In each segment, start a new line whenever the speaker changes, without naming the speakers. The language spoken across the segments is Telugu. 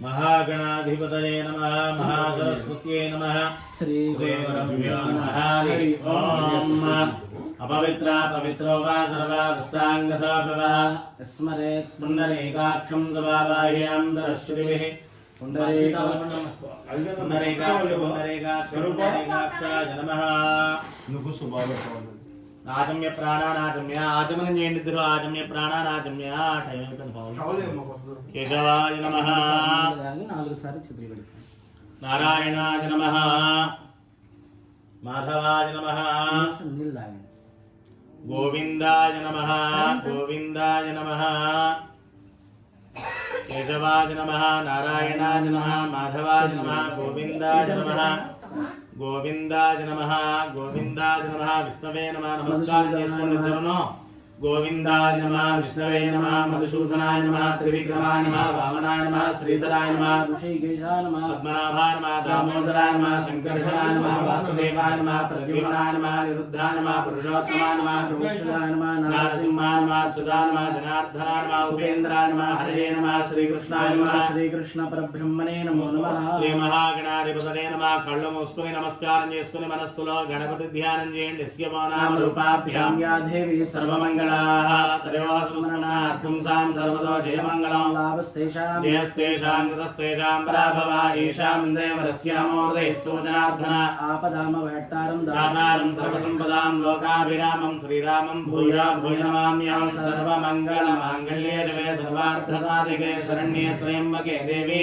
महागणाधिपतये नमः महासरस्वत्यै नमः श्रीगुरुभ्यो नमः हरि ओम अपवित्रा पवित्रो वा सर्वावस्थाङ्गतो भवः स्मरेत् पुण्डरीकाक्षं सभावाह्यां दरश्रीभिः पुण्डरीकाक्षाय नमः आजम्य प्राणानाजम्य आचमनं చేయండి ఇద్దరు ఆజమ్య ప్రాణానాజమ్య టైం అయిపోయింది కేశవాయ నమః నారాయణాయ నమః మాధవాయ నమః గోవిందాయ నమః గోవిందాయ నమః కేశవాయ నమః నారాయణాయ నమః మాధవాయ నమః గోవిందాయ నమః గోవిందాయ నమః గోవిందాయ నమః విష్ణవే నమః నమస్కారం చేసుకోండి ఇద్దరును గోవిందాయ నమః విష్ణవే నమః మధుసూదనాయ నమః త్రివిక్రమాయ నమః వామనాయ నమః శ్రీధరాయ నమః ఋషికేశాయ నమః పద్మనాభాయ నమః దామోదరాయ నమః సంకర్షణాయ నమః వాసుదేవాయ నమః ప్రద్యుమ్నాయ నమః నిరుద్ధాయ నమః పురుషోత్తమాయ నమః ప్రముక్షాయ నమః నరసింహాయ నమః అచ్యుతాయ నమః జనార్దనాయ నమః ఉపేంద్రాయ నమః హరే నమః శ్రీకృష్ణాయ నమః శ్రీకృష్ణ పరబ్రహ్మణే నమో నమః శ్రీ మహాగణాధిపతయే నమః కళ్ళు మూసుకొని నమస్కారం చేసుకొని మనస్సులో గణపతి ధ్యానం చేయండి యస్యమానామ రూపాభ్యాం యా దేవి సర్వమంగళ त्रयोस्मरणार्थं सां सर्वतो जयमङ्गलं लाभस्तेषां जयस्तेषां कृतस्तेषां पराभवा येषां देवरस्यामोदयस्तु जनार्दन आपदामभट्टारं दातारं सर्वसम्पदां लोकाभिरामं श्रीरामं भूया भूय नमाम्यहं सर्वमङ्गलमाङ्गल्ये शिवे सर्वार्थसाधिके शरण्ये त्र्यम्बके देवी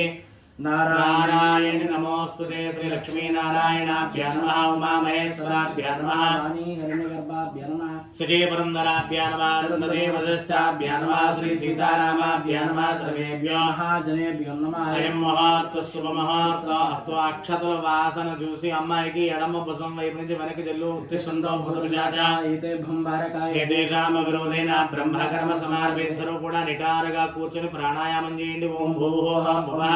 नारायण नमोस्तुते श्री लक्ष्मी नारायणाभ्यां नमः उमा महेश्वराभ्यां नमः वाणी हिरण्यगर्भाभ्यां नमः सजय पुरन्दराभ्यां नमः अरुन्धदेव वसिष्ठाभ्यां नमः श्री सीतारामाभ्यां नमः सर्वेभ्यो महाजनेभ्यो नमः हरिं मुहूर्त शुभ मुहूर्त अस्तु अक्षतल वासन చూసి అమ్మాయికి ఎడమ భుజం వైపు నుంచి వెనక్కి జల్లు ఉత్తిష్టంతో భూతపిశాచ ఏతే భంబారకాయ ఏతేషామ విరోధేన బ్రహ్మకర్మ సమార్వేద్దరూ కూడా నిటారుగా కూర్చొని ప్రాణాయామం చేయండి ఓం భూహోహం భువః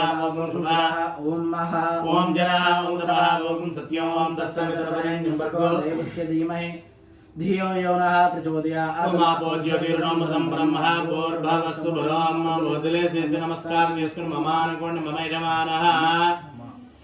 ओम महा ओम जनः ओम तपः ओम सत्यं ओम तत्सवितुर्वरेण्यं भर्गो देवस्य धीमहि धियो यो नः प्रचोदयात् ओम आपो ज्योतिर्नमृतं ब्रह्मः भूर्भुवस्सु भगवान् बोधले शेष नमस्कार చేసుకొని మమ అనుకోండి మమ యజమానః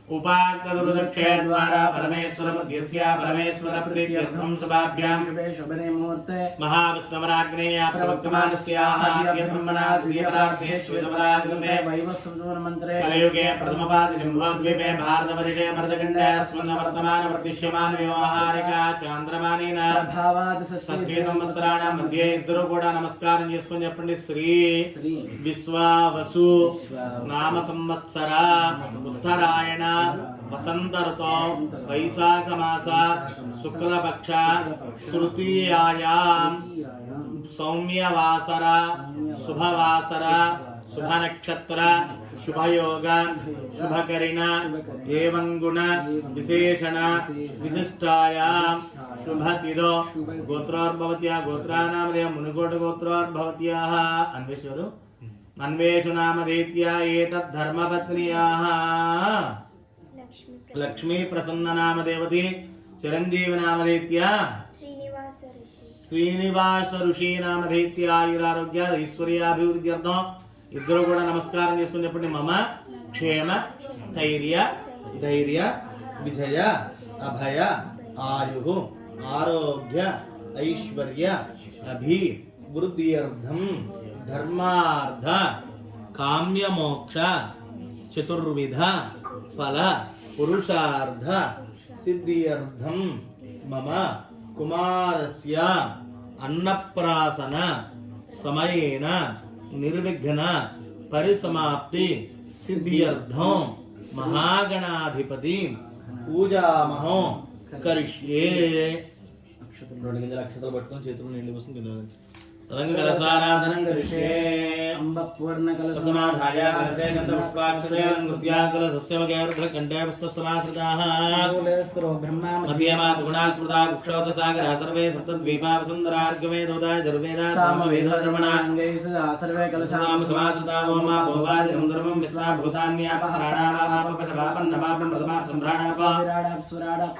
उपाक्तदुर्दक्षे द्वारा परमेश्वर मध्यस्य परमेश्वर प्रीत्यर्थं सभाभ्यां शुभे शुभने मुहूर्ते महाविष्णवराग्नेय प्रवक्तमानस्याः ब्रह्मणा द्वितीयपरार्धे श्वेतपरार्धे वैवस्वतोन मन्त्रे कलयुगे प्रथमपादिनिम्भोद्वीपे भारतवर्षे मर्दगण्डे स्वर्णवर्तमान वर्तिष्यमान व्यवहारिका चांद्रमानेन भावाद षष्ठी संवत्सराणां मध्ये इద్దరు కూడా నమస్కారం చేసుకొని చెప్పండి శ్రీ విశ్వావసు నామ సంవత్సర ఉత్తరాయణ वसंत ऋतौ वैशाख मास शुक्लपक्ष तृतीयायां सौम्यवासर शुभवासर शुभ नक्षत्र शुभयोग शुभकरिण एवं गुण विशेषण विशिष्टायां शुभतिदो गोत्रोर्भवत्या गोत्रानामधेय मुनिकोट गोत्रोर्भवत्याः अन्वेषणु अन्वेषु नामधेत्या एतद् धर्मपत्न्याः लक्ष्मी प्रसन्न नामदेवती चिरंजीव नामधेत्या श्रीनिवास ऋषि नामधेत्या आयुरारोग्य ऐश्वर्याभिवृद्ध्यर्थं इద్దరు కూడా నమస్కారం చేసుకొని చెప్పండి మమ క్షేమ స్థైర్య ధైర్య విజయ అభయ ఆయు ఆరోగ్య ఐశ్వర్య అభివృద్ధ్యర్థం धर्मार्थ काम्य मोक्ष चतुर्विध फल पुरुषार्थ सिद्ध्यर्थं मम कुमारस्य अन्नप्राशन समयेन निर्विघ्न परिसमाप्ति सिद्ध्यर्थं महागणाधिपति पूजामहो करिष्ये अक्षतలు పట్టుకొని చేతులు నీళ్ళు పోసుకొని కింద रंगकलसाराधनं करिष्ये अम्बपूर्णकलसमाधाय कलसे गन्धपुष्पाक्षतयालङ्कृत्य कलसस्यमगैर्घ्रकण्ठे पुष्पसमाश्रिताः मध्यमा गुणास्मृता कुक्षोतसागरः सर्वे सप्तद्वीपा वसुन्धरार्घवेदोदाय धर्वेदा सामवेदधर्मणाङ्गैः सर्वे कलसां समाश्रिता ओमा भोगादिकं धर्मं विश्वा भूतान्यापः प्राणावापपशवापन्नवापं प्रथमा सम्भ्राणाप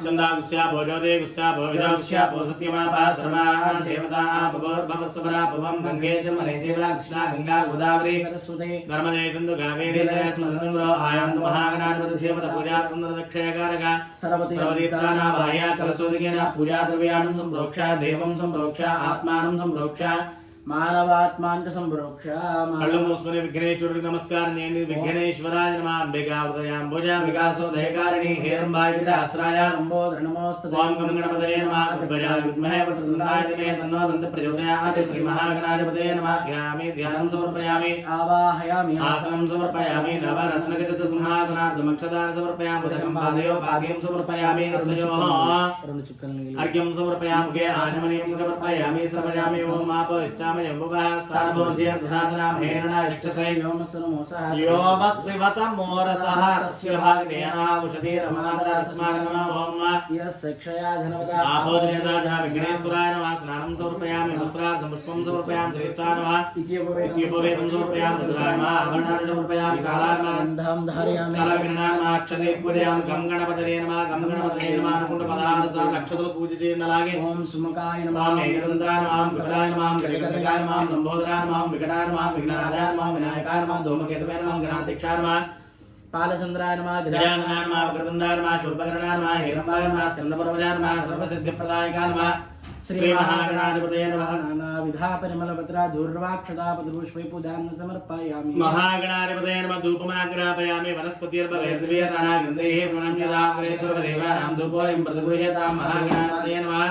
चन्दागुस्या भोजोदे गुस्या भोविदा गुस्या भोसत्यमापः सर्वाः देवताः भवोर्भवस्वरा యమునా పవం గంగే జమనేతివ కృష్ణా గంగా గోదావరి సరస్వతి నర్మదే సింధు కావేరీ జలస్మృతంలో ఆయాంతు మహాగణాధిపతి దేవత పూజా సుందర దక్షయకారక సర్వతీర్థానా బాహ్య కలసోదికేన పూజా ద్రవ్యాణం సంప్రోక్ష దేవం సంప్రోక్ష ఆత్మానం సంప్రోక్ష మానవాత్మాంత సంప్రోక్ష కళ్ళు మూసుకుని విఘ్నేశ్వరుడికి నమస్కారం చేయండి. విఘ్నేశ్వరాయ నమః. అంబికావృతయాంబుజ వికాసోదయకారిణి హేరంబాయ ఆశ్రాయ లంబోదర నమోస్తు. ఓం గం గణపతయే నమః. ఉద్భజాయ విద్మహే వక్రతుండాయ ధీమహి తన్నో దంత ప్రచోదయాత్. శ్రీ మహాగణాధిపతయే నమః. ధ్యాయామి ధ్యానం సమర్పయామి ఆవాహయామి ఆసనం సమర్పయామి. నవరత్నగజ సింహాసనార్థం అక్షదాన సమర్పయామి. ఉదకం పాదయో పాద్యం సమర్పయామి. హస్తయోః అర్ఘ్యం సమర్పయామి. ముఖే ఆచమనీయం సమర్పయామి. సమర్పయామి. ఓం ఆపో ఇష్టామి యమువః సారభోజ్య దధాతనాం హేరణా రక్షసే యోవస్సివత మోరసః తస్య భాగదేనః ఉషధీరమాదర తస్మాగమ ఓం యస్సక్షయా ధనవద ఆపోదనేదాధన విఘ్నేశ్వరాయ నమః. స్నానం సమర్పయామి. వస్త్రార్థం పుష్పం సమర్పయామి. శ్రేష్ఠా నమః. ఇత్యోపవేదం సమర్పయామి. రుద్రాయ నమః. ఆభరణాన్ని సమర్పయామి. కాలాయ నమః. గంధం ధారయామి. కాలవిఘ్నాయ నమః. అక్షతే పూజయామి. గం గణపతయే నమః. గం గణపతయే నమః అనుకుంటూ 16 సార్లు అక్షతలు పూజ చేయండి. అలాగే ఓం సుముఖాయ నమః. ఏకదంతాయ నమః. కపిలాయ నమః. గజకర్ణికాయ నమః. లంబోదరాయ నమః. వికటాయ నమః. విఘ్నరాజాయ నమః. వినాయకాయ నమః. ధూమకేతవే నమః. గణాధ్యక్షాయ నమః. పాలచంద్రాయ నమః. గజాననాయ నమః. వక్రతుండాయ నమః. శూర్పకర్ణాయ నమః. హిరణ్మయాయ నమః. స్కందపర్వజాయ నమః. సర్వసిద్ధిప్రదాయకాయ నమః. శ్రీ మహాగణాధిపతయే నమః. నానావిధా పరిమళపత్ర ధూర్వాక్షదాపద్రుష్పై పూజాన్ని సమర్పయామి. మహాగణాధిపతయే నమః. ధూపమాగ్రాపయామి. వనస్పతిర్భవేర్ద్వేర్నానాగ్రంథైః ప్రణమ్యదాగ్రే సర్వదేవానాం ధూపోయం ప్రతిగృహ్యతాం. మహాగణాధిపతయే నమః.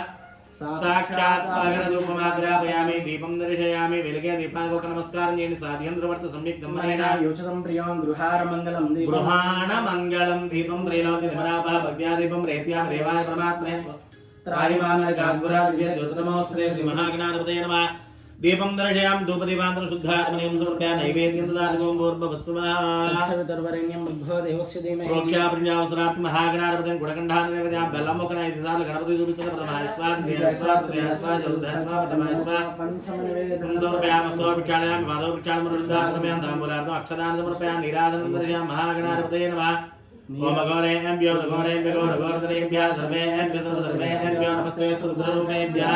సాక్షాత్ అగరధూపమాగ్రాపయామి. దీపం దర్శయామి. వెలిగే దీపానికి ఒక నమస్కారం చేయండి. సాధ్యంద్రవర్త సంయుక్తమైన యోచనం ప్రియం గృహార మంగళం గృహాణ మంగళం దీపం త్రైలోక్య ధమరాప భక్త్యాదీపం రేత్యాం దేవాయ పరమాత్మనే త్రాహిమానర గాంగురా దివ్య జ్యోతిర్నమోస్తతే. శ్రీ మహాగణాధిపతయే నమః. దీపం దర్శయామి. ధూపదీపాంతర శుద్ధాత్మనేయం సమర్పయామి. నైవేద్యం దదామి. భూర్భువస్సువః తత్సవితుర్వరేణ్యం భర్గో దేవస్య ధీమహి. ప్రోక్షాప్రణ్యావసరార్థం మహాగణాధిపతిని గుడకంఠాన్ని నివేదయామి. బెల్లం ఒక 5 సార్లు గణపతి చూపించిన ప్రథమాయస్వాద్ సమర్పయామి. స్తోభిక్షాళయామి. పాదోభిక్షాళం రుద్ధాత్మయాం. తాంబూలార్థం అక్షదాన సమర్పయామి. నీరాజనం దర్శయామి. మహాగణాధిపతయే నమః. ఓమగౌరేభ్యో రుగౌరేభ్యో రుగౌర్ధరేభ్యः సర్వేభ్యः సర్వేభ్యో నమస్తే రుద్రరూపేభ్యः.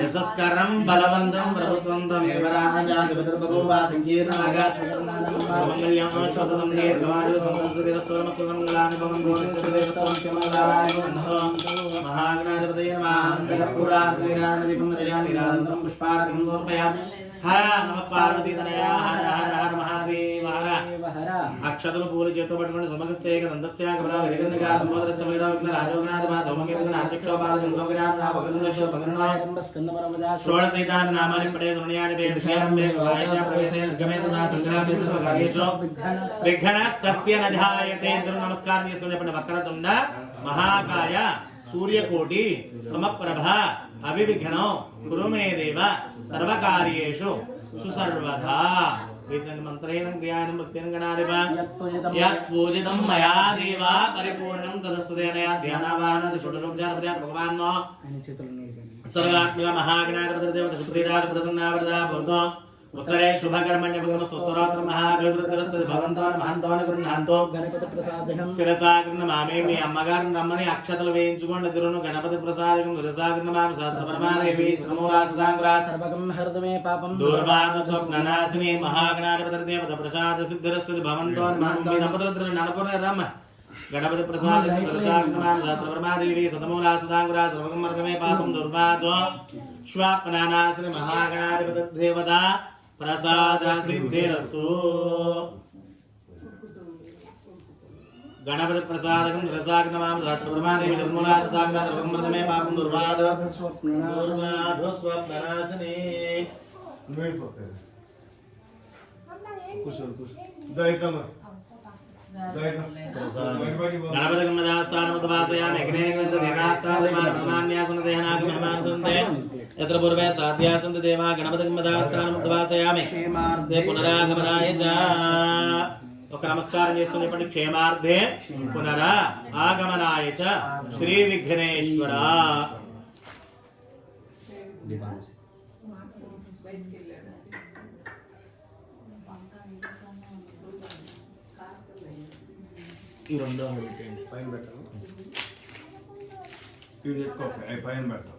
యశస్కరం బలవంతం ప్రభుత్వంతం ఏవరాజాధిపతిర్బభూవ సంకీర్ణాగాశమంగళ్యం శ్వతతం దీర్ఘమాయు సంవత్సరస్తోమస్తమంగళాని భవంతు. మహాగణాధిపతయే నమః. కర్పూరార్తిరానదీపం దర్శయామి. నిరాజంతరం పుష్పార్ఘ్యం సమర్పయామి. హర నమ పార్వతీతనయ హర హర హర మహాదేవ హర. అక్షతలు పూలు చేతో పట్టుకుని సమగస్తేక దంతస్యాక బల విఘ్నకారం మోదరస్య విఘ్న విఘ్న రాజోగనాథ ధూమకేతున అధ్యక్షోపాల చంద్రోగ్రామ భగవన్వశో భగవన్వాయ స్కందపరమజా షోడశైతాని నామాని పడే సుణ్యాని బే విద్యారంభే వాయజ ప్రవేశే నిర్గమేతదా సంగ్రామే సర్వకార్యేషు విఘ్నస్తస్య నధాయతే. ఇద్దరు నమస్కారం చేసుకునేప్పుడు వక్రతుండ మహాకాయ సూర్యకోటి సమప్రభ అవివిఘ్నం కురు మే దేవ సర్వకార్యేషు సుసర్వదా. మంత్రేణం క్రియాణం భక్తిం గణాధిప యత్ పూజితం మయా దేవ పరిపూర్ణం తదస్తు తేనయా ధ్యానావాహన షోడశోపచార భగవాన్నో సర్వాత్మక మహాగణాధిపతి దేవత సుప్రీరాజ ప్రసన్నావరదా భూతో ఉత్తరే శుభకర్మణ్య స్తోత్రోత్తర మహాభివృద్ధిరస్తది భవంతో మహంతో గృహాంతో గణపతి ప్రసాదకం శిరసాగ్రహణ మామే. మీ అమ్మగారిని రమ్మని అక్షతలు వేయించుకోండి. ఎదురును గణపతి ప్రసాదకం శిరసాగ్రహణ మామి శాస్త్ర పరమాదేవి శ్రమూలాసదాంగ్రా సర్వకం హృదమే పాపం దూర్వాద స్వప్ననాశిని. మహాగణాధిపతి దేవత ప్రసాద సిద్ధిరస్తది భవంతో మహంతో దంపతులు నడపుర రమ్మ గణపతి ప్రసాదకం శిరసాగ్రహణ మామి శాస్త్ర పరమాదేవి సతమూలాసదాంగ్రా సర్వకం హృదమే పాపం దూర్వాదో స్వప్ననాశిని. మహాగణాధిపతి దేవత ప్రసాద సిద్ధిరస్తు. గణపతి ప్రసాదకం రసాగ్నమాం సహస్రప్రమాదేవి నిర్మూలాసాగ్ర సర్వమృతమే పాపం దుర్వాదో స్వప్ననాశిని. గణపతి గమ్మదాస్థానముద్వాసయామి. అగ్నేయగ్రంథ దేవాస్థానమాన్యాసన దేహనాగమహమానసంతే యత్ర పూర్వే సాధ్యాసంత దేవా. గణపతి గమ్మదాస్థానముద్వాసయామి. పునరాగమనాయ చ. ఒక నమస్కారం చేసుకుని చెప్పండి. క్షేమార్థే పునరా ఆగమనాయ చ శ్రీ విఘ్నేశ్వర. ఈ రెండో పెట్టండి. పైన పెట్టాను. ఇవి ఎత్తుకోవాలి. పైన పెడతాం.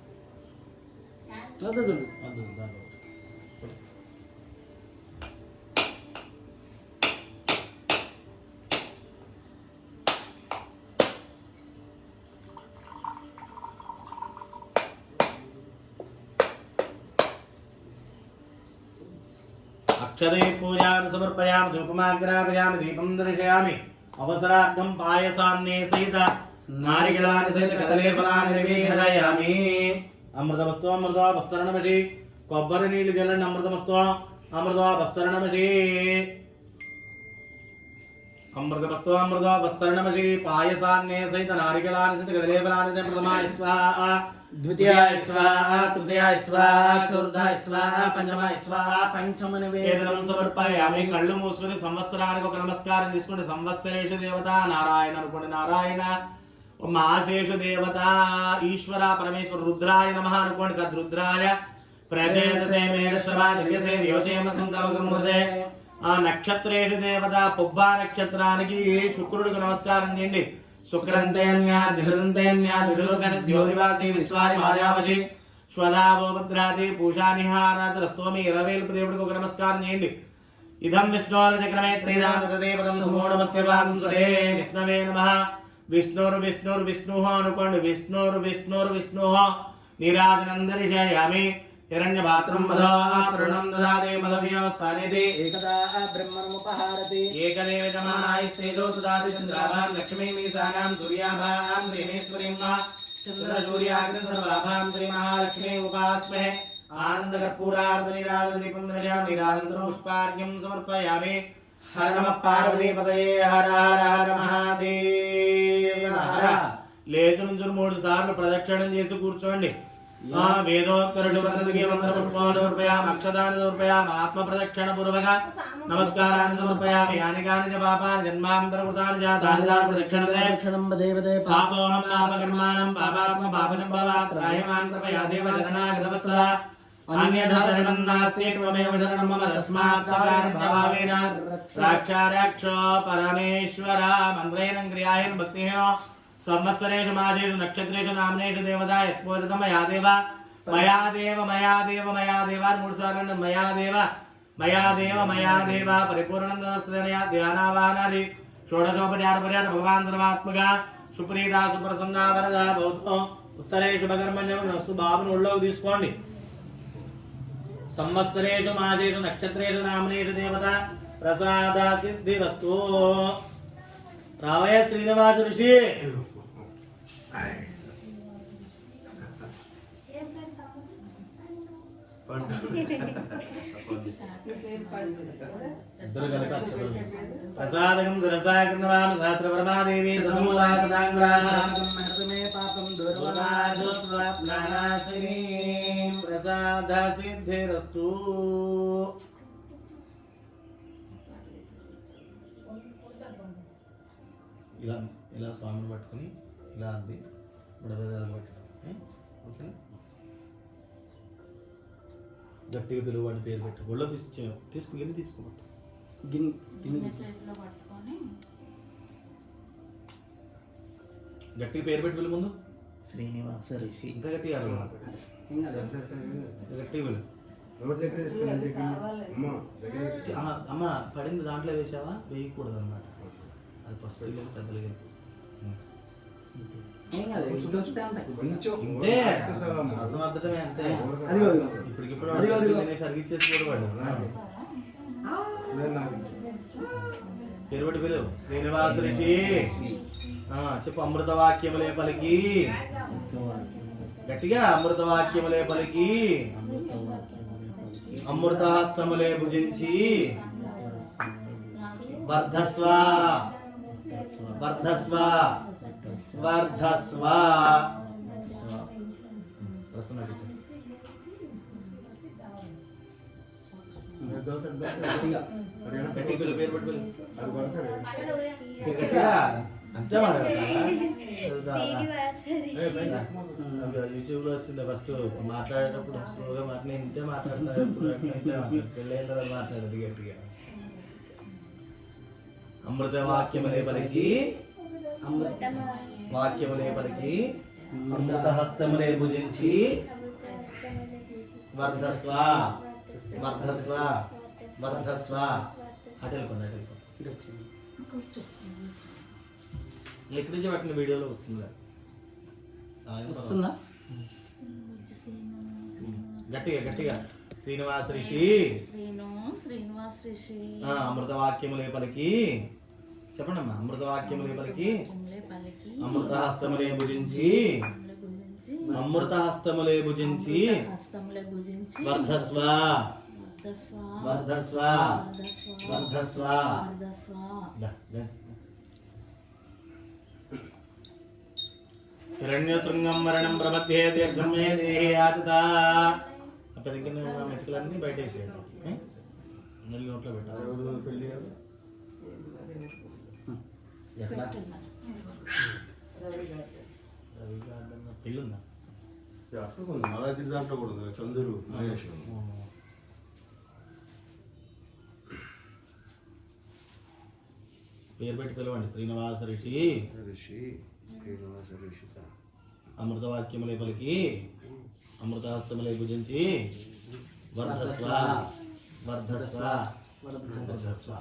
వద్దు
अक्षते पूजां समर्पयामि धूपमाग्रापयामि दीपं दर्शयामि अवसरार्थं पायसान्ने सहित नारिकेलानि सहित कदली फलानि निवेदयामि अमृतमस्तु अमृतोपस्तरणमसि కొబ్బరి నీళ్ళు జల్లండి అమృతమస్తు అమృతోపస్తరణమసి అమృతమస్తు అమృతోపస్తరణమసి పాయసాన్నే సహిత నారికేలాని సహిత కదలీ ఫలాని ప్రథమాయ స్వాహ
ద్వితీయాయ స్వాహ తృతీయాయ స్వాహ చతుర్థాయ స్వాహ పంచమాయ స్వాహ పంచమ
నివేదనం సమర్పయామి. కళ్ళు మూసుకుని సంవత్సరానికి ఒక నమస్కారం తీసుకుంటే సంవత్సరేషు దేవత నారాయణ అనుకోండి. నారాయణ మాసేషు దేవత ఈశ్వర పరమేశ్వర రుద్రాయ నమః అనుకోండి. కద్రుద్రాయ ప్రజేతసే మేడశ్వమా దివ్యసే వ్యోచేమ సంతమగమృతే. ఆ నక్షత్రేషు దేవత పుబ్బా నక్షత్రానికి శుక్రుడికి నమస్కారం చేయండి. శుక్రంతేన్యా ధిహృదంతేన్యా ధిహృగనద్యోనివాసి విశ్వాని మాయావశి స్వదావో భద్రాది పూషానిహారాతరస్తోమి. ఇరవేలుపు దేవుడికి ఒక నమస్కారం చేయండి. ఇదం విష్ణోర్చక్రమే త్రైదానతదేవతం సుమోఢమస్య వాంసురే విష్ణవే నమః. విష్ణుర్విష్ణుర్విష్ణుః అనుకోండి. విష్ణుర్విష్ణుర్విష్ణుః నీరాజనం దర్శయామి. హిరణ్యపాత్రం మధోపృణం దదాతి మదవ్యవస్థానేతి
ఏకదా బ్రహ్మముపహారతి
ఏకదేవజమానాయస్తేజో దదాతి చంద్రాభాం లక్ష్మీం ఈశానాం సూర్యాభాం శ్రీమేశ్వరీం చంద్రసూర్యాగ్ని సర్వాభాం శ్రీమహాలక్ష్మీ ఉపాస్మహే. ఆనందకర్పూరార్ధనిరాజదీపం దర్శయామి. నీరాజంతరం పుష్పార్ఘ్యం సమర్పయామి. హర నమః పార్వతీపతయే హర హర హర మహాదేవ హర. లేచి నుంచి 3 సార్లు ప్రదక్షిణం చేసి కూర్చోండి. వేదోత్తరుడు వందదివ్య మంత్ర పుష్పాలు సమర్పయామి. అక్షదాన్ని సమర్పయామి. ఆత్మ ప్రదక్షిణ పూర్వక నమస్కారాన్ని సమర్పయామి. యాని కాని చ పాపాని జన్మాంతర కృతాని జాతాని ప్రదక్షిణం
దేవతే
పాపోహం పాపకర్మాణం పాపాత్మ పాపసంభవాత్ రాయమాన్ కృపయా దేవ జగన్నాగత వత్సల అన్యథ శరణం నాస్తి త్వమేవ శరణం మమ తస్మాత్ కారణభావేన రాక్షారాక్షో పరమేశ్వర మంత్రేణ క్రియాయేన భక్తిహీనో సంవత్సరేషు మాసేషు నక్షత్రేషు నామనేషు దేవతా యత్పూరితం మయా దేవ మయా దేవ మయా దేవ మయా దేవ 3 సార్లు మయా దేవ మయా దేవ మయా దేవ పరిపూర్ణం దస్తనయ ధ్యానావానాది షోడశోపచార పరిహార భగవాన్ సర్వాత్మక సుప్రీత సుప్రసన్న వరద భౌతో ఉత్తరే శుభకర్మణ్యం నస్తు బాబును ఒళ్ళోకి తీసుకోండి. సంవత్సరేషు మాసేషు నక్షత్రేషు నామనేషు దేవత ప్రసాద సిద్ధిరస్తు. రావయ్య శ్రీనివాస ఋషి. ప్రసాదకం దురసాయకృతవాన్ సహస్రపరమాదేవి సమూలా సదాంగురామే పాపం దుర్వాదోస్వాప్నానాశినీ ప్రసాద సిద్ధిరస్తు. ఇలా ఇలా స్వామిని పట్టుకుని ఇలా అంది బుడబెదాలు పట్టుకుని ఓకేనా. గట్టిగా పిలువని పేరు పెట్టి ఒళ్ళో తీసుకుని తీసుకోమంట.
చేతిలో పట్టుకొని
గట్టిగా పేరు పెట్టి పిలువు ముందు.
శ్రీనివాస ఋషి.
ఇంకా గట్టిగా గట్టిగా పిలువు. అమ్మ పడింది దాంట్లో వేసావా? వేయకూడదు అనమాట. అది ఫస్ట్ పెద్దలు అసమర్థమే అంతే. ఇప్పటికిప్పుడు సరిగిచ్చేసి కూడా పడ్డాడు. పేరు పెట్టి పిలువు. శ్రీనివాస ఋషి. చెప్పు. అమృతవాక్యములే పలికి గట్టిగా అమృతవాక్యములే పలికి అమృతహస్తములే భుజించి వర్ధస్వ వర్ధస్వ వర్ధస్వ. ప్రసన్న పేరు పెట్టి అంతే యూట్యూబ్ లో వచ్చింది. ఫస్ట్ మాట్లాడేటప్పుడు స్లోగా మాట్లాడి ఇంతే మాట్లాడతారు. పెళ్ళైన తర్వాత మాట్లాడేది గట్టిగా. అమృత వాక్యములే పలికి వాక్యములే పలికి అమృత హస్తములే భుజించి వర్ధస్వ వర్ధస్వ వర్ధస్వ. అటు వెళ్ళిపోండి, అటు వెళ్ళిపోండి. ఎక్కడి నుంచి పట్టిన వీడియోలో వస్తుందా?
వస్తుందా?
గట్టిగా గట్టిగా. శ్రీనివాస ఋషి
శ్రీనివాస ఋషి
అమృతవాక్యములే పలికి. చెప్పండి అమ్మా. అమృతవాక్యములే పలికి అమృతహస్తములే భుజించి అమృతహస్తములే భుజించి వర్ధస్వ వర్ధస్వ వర్ధస్వ. హిరణ్యశృంగం మరణం ప్రబద్ధే తీర్థం మే దేహే ఆతతా. అప్పుడు ఇంకా మెతుకులన్నీ బయట వేసేయండి. మళ్ళీ నోట్లో పెట్టాలి. పెళ్ళి ఎక్కడ పెళ్ళి ఉందా?
దాంట్లో కూడా ఉంది చంద్రు మహేష్.
పేరు పెట్టి పిలవండి. శ్రీనివాస ఋషి అమృతవాక్యములే పలికి అమృతహస్తములే భుజించి వర్ధస్వ వర్ధస్వ వర్ధస్వ.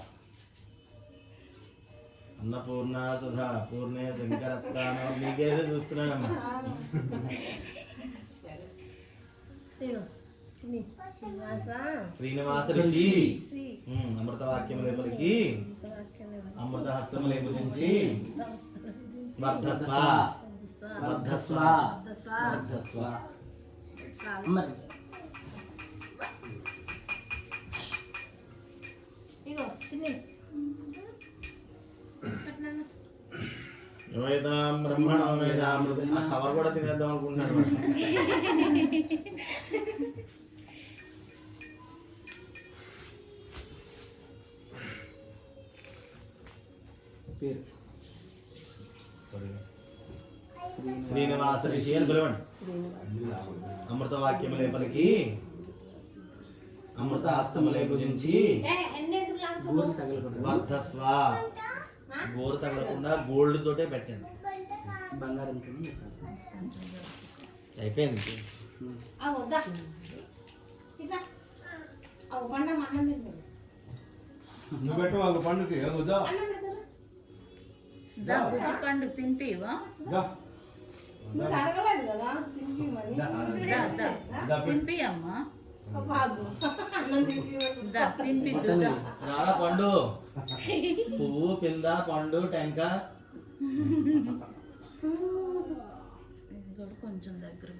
అన్నపూర్ణ సుధా పూర్ణే శంకరత్తానం. నీకేదో చూస్తున్నానమ్మా. శ్రీనివాస ఋషి అమృతవాక్యములే పలికి అమృతహస్తములే భుజించి వర్ధస్వ వర్ధస్వ వర్ధస్వ. వేదాం బ్రహ్మణో వేదామృత. ఆ కవర్ కూడా తినేద్దాం అనుకుంటున్నాను.
పేరు
శ్రీనివాస ఋషి అని పిలవండి. అమృతవాక్యములే పలికి అమృత హస్తములే భుజించి వర్ధస్వ. గోరు తగలకుండా గోల్డ్ తోటే పెట్టండి.
బంగారం
అయిపోయింది.
నువ్వు పెట్టు ఒక పండుగ
పండు తింటివా? తింపి అమ్మా తినిపిద్దు.
రారా పండు. పువ్వు కింద పండు టెంక.
కొంచెం దగ్గర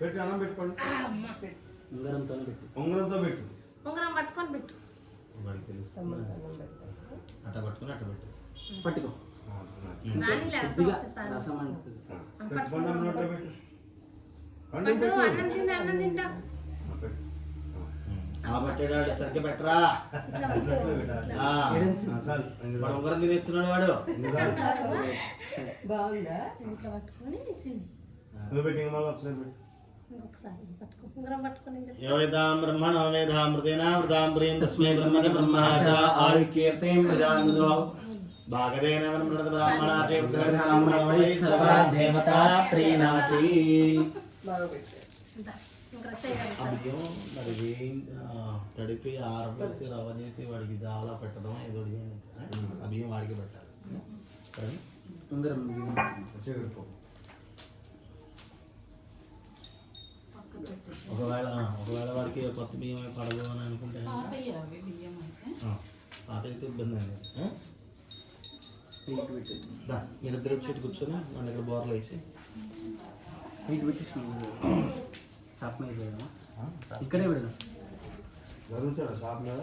పెట్టి అన్నం పెట్టుకోండి. ఉంగరంతో పెట్టు.
ఉంగరం పట్టుకొని పెట్టు.
అట్ట పట్టుకుని అట్ట పెట్టు.
పట్టుకో. రసం అంటుంది.
పెట్టుకోండి. నోట్లో పెట్టు.
అన్నం తింటా.
పెట్టాడు సరిగ్గా పెట్టరా. వాడు ఉంగరం తినేస్తున్నాడు వాడు.
బాగుందా? ఇంట్లో పట్టుకొని
యోవేదాం బ్రహ్మణో వేదామృతేనామృతాం తస్మై బ్రహ్మణ బ్రహ్మచ ఆయుకీర్తిం ప్రజానదో భాగదేన వనమృత బ్రాహ్మణాచే బ్రాహ్మణోయై సర్వ దేవతా ప్రీణాతి. అయ్యో మరి తడిపి ఆరబేసి రవ్వ చేసి వాడికి చాలా పెట్టడం ఏదో ఆ బియ్యం వాడికి పెట్టాలి.
ఉంగరం
ఒకవేళ వాడికి కొత్త బియ్యం పడదు అని అనుకుంటే పాత అయితే ఇబ్బంది అండి. మీరిద్దరు వచ్చి కూర్చొని మన దగ్గర బోర్లు వేసి
షాప్ మీద పెడదామా? ఇక్కడే పెడదాం.
జరుగుతాడా షాప్ మీద?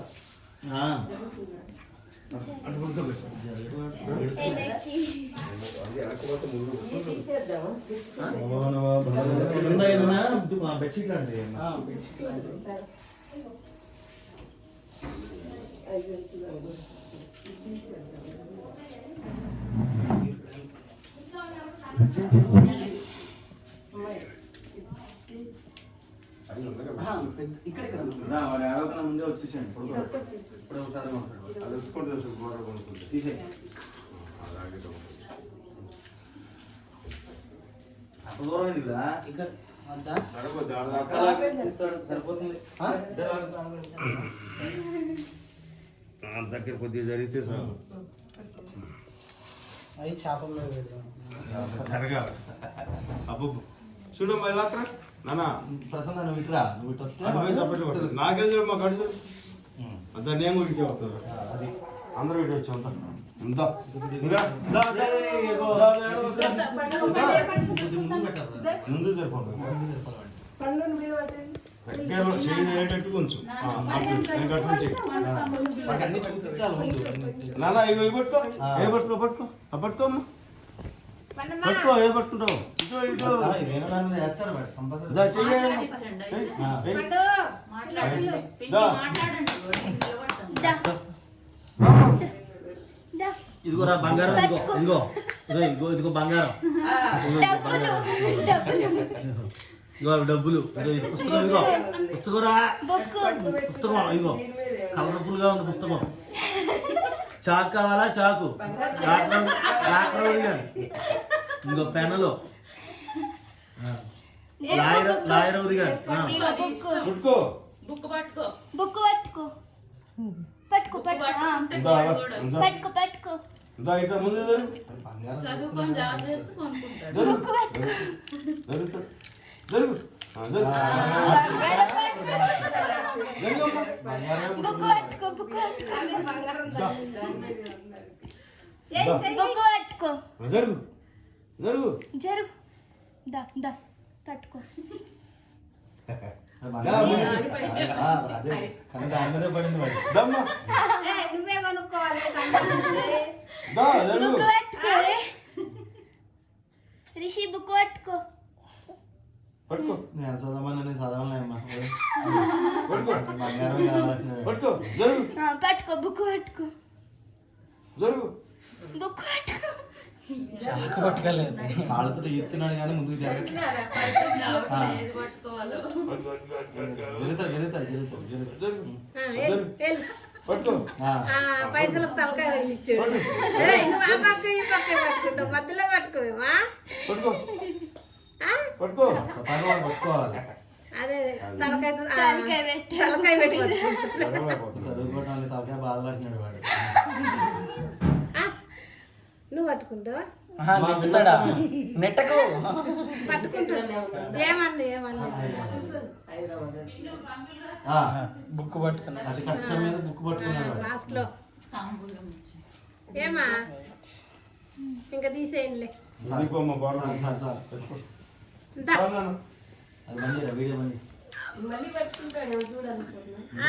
బెడ్షీట్లు అండి.
ఇక్కడే కదా
వచ్చేసేయండి ఇప్పుడు ఒకసారి మాట్లాడు అది వచ్చుకుంటే గోడ కొనుక్కుంటే తీసేయి
అంత దూరం ఎందుకురా
ఇక్కడ వద్దా
సరిపోతుంది
దగ్గర కొద్దిగా జరిగితే సార్
అవి చేపల మీద పెడదాం
జరగాలి అబ్బు చూడమ్మా ఇలా అక్కడ నాన్న
ప్రసన్న నువ్వు ఇట్లా నువ్వు ఇటు వస్తే
అది పోయి సపరేట్గా వస్తుంది. నాకేం చూడు మా కడుచు అంతా నేను కూడా ఇటే వస్తాను
అది
అందరూ ఇటు వచ్చి అంతా ఇంకా ముందు సరిపోతుంది దగ్గర చేయి తినేటట్టు కొంచెం నేను కట్టుకొని
మాకు అన్ని చూపించాలి ముందు
నాన్న ఇవి పట్టుకో ఏ పట్టుకో పట్టుకో పట్టుకో అమ్మా పట్టుకో ఏ పట్టుకుంటావు ఇటు ఇటు
ఇదేమో దాని మీద వేస్తారు బట్ కంపల్సరీ
దా చెయ్యి
ఇదిగోరా బంగారం ఇదిగో ఇదిగో ఇదిగో ఇదిగో బంగారం ఇదిగో డబ్బులు ఇదిగో పుస్తకం ఇదిగో పుస్తకరా పుస్తకం ఇదిగో కలర్ఫుల్ గా ఉంది పుస్తకం చాకు కావాలా చాకు డాక్టర్ కానీ ఇంకో పెన్నులో లాయర్ అవుది కానీ
పట్టుకో
బుక్ పట్టుకో
బుక్ పట్టుకో పట్టుకో పట్టుకో పట్టుకో
దా ఇట్లా ముందు
చదువుకొని జాబ్ చేస్తూ కొనుక్కుంటాడు
బుక్ పట్టుకో
జరుగు జరుగు
బుక్ పట్టుకో బుక్ పట్టుకో
జరుగు జరుగు
జరుగు దా దా పట్టుకో
అదే కానీ దాని మీద పడింది మరి
దమ్మా
నువ్వే కొనుక్కోవాలి
దా జరుగు
బుక్ పట్టుకో రిషి బుక్ పట్టుకో
పట్టుకో
నేను చదవమని నేను చదవలేమ్మా
పట్టుకో
బంగారం కావాలంటున్నాడు
పట్టుకో జరుగు
పట్టుకో బుక్ పట్టుకో
జరుగు
బుక్ పట్టుకో
చాకు పట్టుకోలేదు
కాళ్ళతో ఎత్తున్నాడు కానీ ముందుకు జరగట్లేదు
ఏది పట్టుకోవాలో
జరుగుతాడు జరుగుతాడు జరుగుతాడు జరుగుతాడు
జరుగు పట్టుకో
పైసలకు తలకాయ ఇచ్చాడు నువ్వు ఆ పక్క ఈ పక్క పట్టుకుంటావు మధ్యలో పట్టుకోవేమా
పట్టుకో పట్టుకో
స్వతహాగా వాళ్ళు పట్టుకోవాలి
అదే తలకాయ
తలకాయ పెట్టు.
తలకాయ పెట్టి
చదువుకోవడానికి తలకాయ బాధలు అంటున్నాడు వాడు
నువ్వు పట్టుకుంటావా
నెట్టుతాడా నెట్టకు
పట్టుకుంటాను ఏమన్నా ఏమన్నా
బుక్ పట్టుకున్నా
అతి కష్టం మీద బుక్ పట్టుకున్నాడు వాడు
లాస్ట్ లో ఏమా ఇంకా తీసేయండిలే
ఇంకోమ్మ బాగా
చాలు చాలు పెట్టుకో
దా.
చాలు నాన్న
అది మంచిగా వీడియో మంచి
మళ్ళీ పెట్టుకుంటాడు చూడాలనుకుంటున్నా